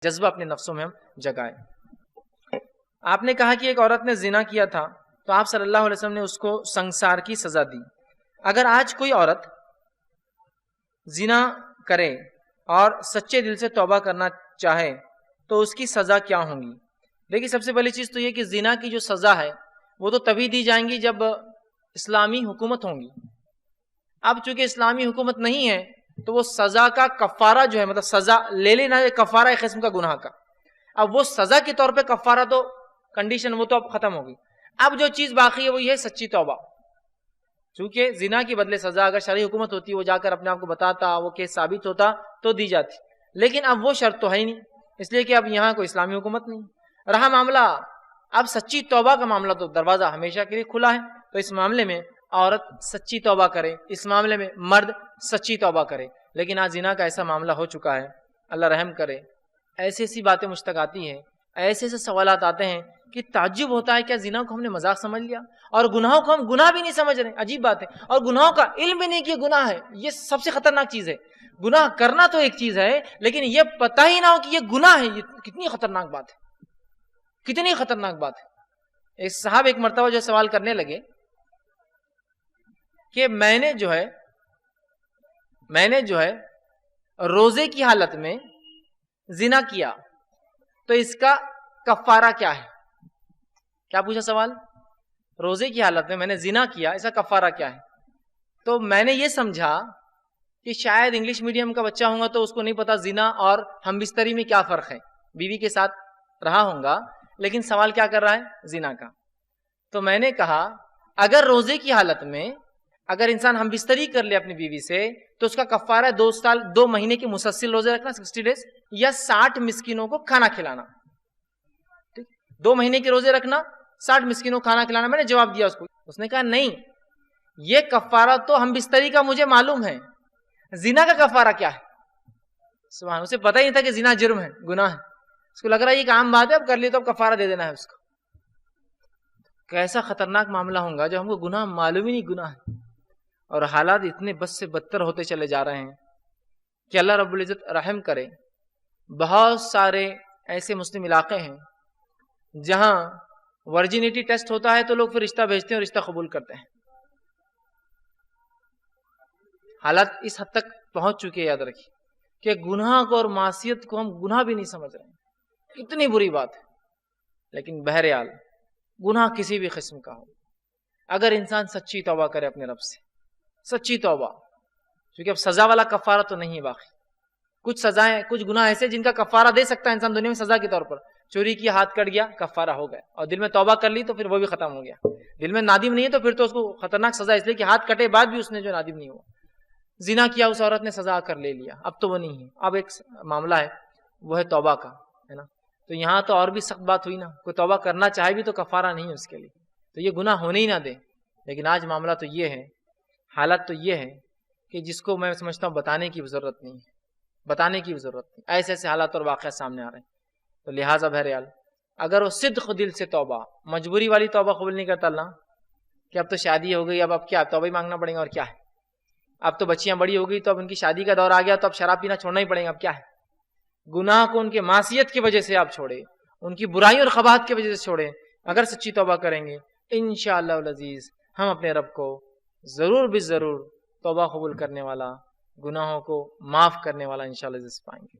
جذبہ اپنے نفسوں میں ہم جگائیں۔ آپ نے کہا کہ ایک عورت نے زنا کیا تھا تو آپ صلی اللہ علیہ وسلم نے اس کو سنگسار کی سزا دی۔ اگر آج کوئی عورت زنا کرے اور سچے دل سے توبہ کرنا چاہے تو اس کی سزا کیا ہوں گی؟ دیکھیے، سب سے پہلی چیز تو یہ کہ زنا کی جو سزا ہے وہ تو تبھی دی جائیں گی جب اسلامی حکومت ہوں گی۔ اب چونکہ اسلامی حکومت نہیں ہے تو وہ سزا کا کفارہ جو ہے، مطلب سزا لے لینا ہے، کفارہ ایک قسم کا گناہ کا، اب وہ سزا کے طور پہ کفارہ تو کنڈیشن وہ تو اب ختم ہوگی۔ اب جو چیز باقی ہے وہ یہ ہے سچی توبہ۔ چونکہ زنا کی بدلے سزا اگر شرعی حکومت ہوتی، وہ جا کر اپنے آپ کو بتاتا، وہ کیس ثابت ہوتا تو دی جاتی، لیکن اب وہ شرط تو ہے ہی نہیں، اس لیے کہ اب یہاں کوئی اسلامی حکومت نہیں رہا معاملہ۔ اب سچی توبہ کا معاملہ تو دروازہ ہمیشہ کے لیے کھلا ہے، تو اس معاملے میں عورت سچی توبہ کرے، اس معاملے میں مرد سچی توبہ کرے۔ لیکن آج زنا کا ایسا معاملہ ہو چکا ہے، اللہ رحم کرے، ایسی ایسی باتیں مجھ تک آتی ہیں، ایسے ایسے سوالات آتے ہیں کہ تعجب ہوتا ہے، کیا زنا کو ہم نے مذاق سمجھ لیا اور گناہوں کو ہم گناہ بھی نہیں سمجھ رہے؟ عجیب بات ہے، اور گناہوں کا علم بھی نہیں کہ گناہ ہے۔ یہ سب سے خطرناک چیز ہے۔ گناہ کرنا تو ایک چیز ہے، لیکن یہ پتہ ہی نہ ہو کہ یہ گناہ ہے، یہ کتنی خطرناک بات ہے، کتنی خطرناک بات ہے۔ ایک صاحب ایک مرتبہ جو سوال کرنے لگے کہ میں نے جو ہے روزے کی حالت میں زنا کیا تو اس کا کفارہ کیا ہے؟ کیا پوچھا سوال؟ روزے کی حالت میں نے زنا کیا، اس کا کفارہ کیا ہے؟ تو میں نے یہ سمجھا کہ شاید انگلش میڈیم کا بچہ ہوں گا تو اس کو نہیں پتا زنا اور ہم بستری میں کیا فرق ہے، بیوی کے ساتھ رہا ہوں گا لیکن سوال کیا کر رہا ہے؟ زنا کا۔ تو میں نے کہا اگر روزے کی حالت میں اگر انسان ہم بستری کر لے اپنی بیوی سے تو اس کا کفارہ ہے 2 مہینے کے مسلسل روزے رکھنا 60 ڈیز یا 60 مسکینوں کو کھانا کھلانا۔ 2 مہینے کے روزے رکھنا، 60 مسکینوں کو کھانا کھلانا۔ میں نے جواب دیا اس کو، اس نے کہا نہیں، یہ کفارہ تو ہم بستری کا مجھے معلوم ہے، زنا کا کفارہ کیا ہے؟ سبحان، اسے پتہ ہی نہیں تھا کہ زنا جرم ہے، گناہ ہے، اس کو لگ رہا ہے یہ ایک عام بات ہے، اب کر لی تو اب کفارہ دے دینا ہے اس کو۔ کیسا خطرناک معاملہ ہوگا جب ہم کو گناہ معلوم ہی نہیں گناہ ہے، اور حالات اتنے بد سے بدتر ہوتے چلے جا رہے ہیں کہ اللہ رب العزت رحم کرے۔ بہت سارے ایسے مسلم علاقے ہیں جہاں ورجینٹی ٹیسٹ ہوتا ہے تو لوگ پھر رشتہ بھیجتے ہیں اور رشتہ قبول کرتے ہیں۔ حالات اس حد تک پہنچ چکے، یاد رکھیے کہ گناہ کو اور معصیت کو ہم گناہ بھی نہیں سمجھ رہے ہیں، کتنی بری بات ہے۔ لیکن بہرحال گناہ کسی بھی قسم کا ہو، اگر انسان سچی توبہ کرے اپنے رب سے، سچی توبہ، کیونکہ اب سزا والا کفارہ تو نہیں ہے باقی۔ کچھ سزائیں، کچھ گناہ ایسے جن کا کفارہ دے سکتا ہے انسان دنیا میں سزا کے طور پر، چوری کی ہاتھ کٹ گیا کفارہ ہو گیا، اور دل میں توبہ کر لی تو پھر وہ بھی ختم ہو گیا۔ دل میں نادم نہیں ہے تو پھر تو اس کو خطرناک سزا، اس لیے کہ ہاتھ کٹے بعد بھی اس نے جو نادم نہیں ہوا۔ زنا کیا اس عورت نے، سزا کر لے لیا، اب تو وہ نہیں ہے، اب ایک معاملہ ہے وہ ہے توبہ کا، ہے نا۔ تو یہاں تو اور بھی سخت بات ہوئی نا، کوئی توبہ کرنا چاہے بھی تو کفارہ نہیں ہے اس کے لیے، تو یہ گناہ ہونے ہی نہ دے۔ لیکن آج معاملہ تو یہ ہے، حالت تو یہ ہے کہ جس کو میں سمجھتا ہوں بتانے کی ضرورت نہیں ہے، بتانے کی ضرورت نہیں، ایسے ایسے حالات اور واقعات سامنے آ رہے ہیں۔ تو لہٰذا بہرحال اگر وہ صدق دل سے توبہ، مجبوری والی توبہ قبول نہیں کرتا اللہ کہ اب تو شادی ہو گئی، اب کیا توبہ ہی مانگنا پڑے گا، اور کیا ہے، اب تو بچیاں بڑی ہو گئی تو اب ان کی شادی کا دور آ گیا تو اب شراب پینا چھوڑنا ہی پڑے گا، اب کیا ہے۔ گناہ کو ان کے معصیت کی وجہ سے آپ چھوڑے، ان کی برائیوں اور قباحت کی وجہ سے چھوڑے، اگر سچی توبہ کریں گے انشاءاللہ العزیز ہم اپنے رب کو ضرور بھی ضرور توبہ قبول کرنے والا، گناہوں کو معاف کرنے والا انشاءاللہ پائیں گے۔